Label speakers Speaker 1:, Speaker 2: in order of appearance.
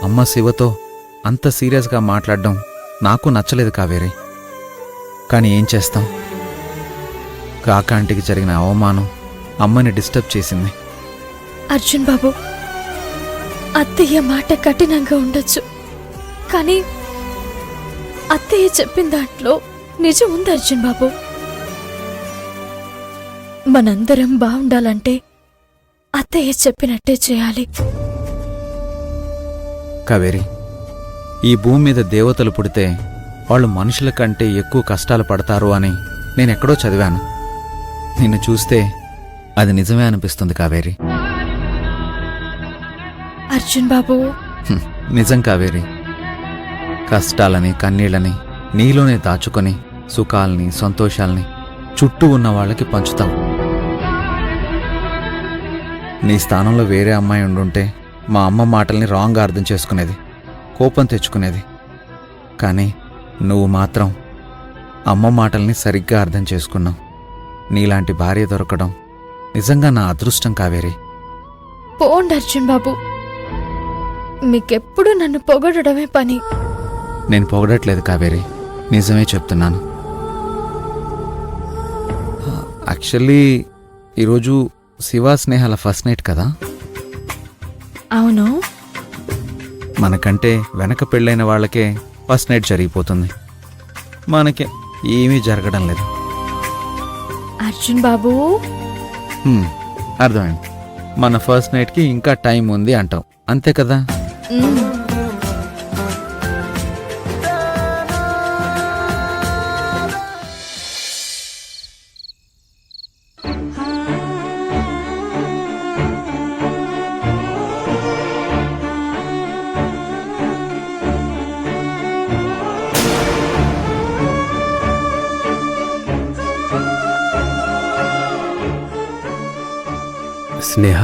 Speaker 1: అమ్మ శివతో అంత సీరియస్గా మాట్లాడడం నాకు నచ్చలేదు కావేరి. కానీ ఏం చేస్తాం, కాకాంటికి జరిగిన అవమానం అమ్మని డిస్టర్బ్ చేసింది.
Speaker 2: అర్జున్ బాబు, అత్తయ్య మాట కఠినంగా ఉండొచ్చు, కానీ అత్తయ్య చెప్పిన దాంట్లో నిజం ఉంది అర్జున్ బాబు. మనందరం బావుండాలంటే అత్తయ్య చెప్పినట్టే చేయాలి.
Speaker 1: కావేరి, ఈ భూమి మీద దేవతలు పుడితే వాళ్ళు మనుషుల కంటే ఎక్కువ కష్టాలు పడతారు అని నేనెక్కడో చదివాను. నిన్ను చూస్తే అది నిజమే అనిపిస్తుంది కావేరి.
Speaker 2: అర్జున్ బాబు,
Speaker 1: నిజం కావేరి. కష్టాలని కన్నీళ్ళని నీలోనే దాచుకొని సుఖాల్ని సంతోషాల్ని చుట్టూ ఉన్న వాళ్ళకి పంచుతావు. నీ స్థానంలో వేరే అమ్మాయి ఉండుంటే మా అమ్మ మాటల్ని రాంగ్గా అర్థం చేసుకునేది, కోపం తెచ్చుకునేది. కానీ నువ్వు మాత్రం అమ్మ మాటల్ని సరిగ్గా అర్థం చేసుకున్నావు. నీలాంటి భార్య దొరకడం నిజంగా నా అదృష్టం కావేరి.
Speaker 2: పోండి అర్జున్ బాబు, మీకెప్పుడు నన్ను పొగడమే పని.
Speaker 1: నేను పొగడట్లేదు కావేరి, నిజమే చెప్తున్నాను. యాక్చువల్లీ ఈరోజు శివ స్నేహాల ఫస్ట్ నైట్ కదా.
Speaker 2: అవును.
Speaker 1: మనకంటే వెనక పెళ్ళైన వాళ్ళకే ఫస్ట్ నైట్ జరిగిపోతుంది, మనకే ఏమీ జరగడం లేదు.
Speaker 2: అర్జున్ బాబు,
Speaker 1: అర్థమైంది. మన ఫస్ట్ నైట్కి ఇంకా టైం ఉంది అంటాం, అంతే కదా.
Speaker 3: స్నేహ,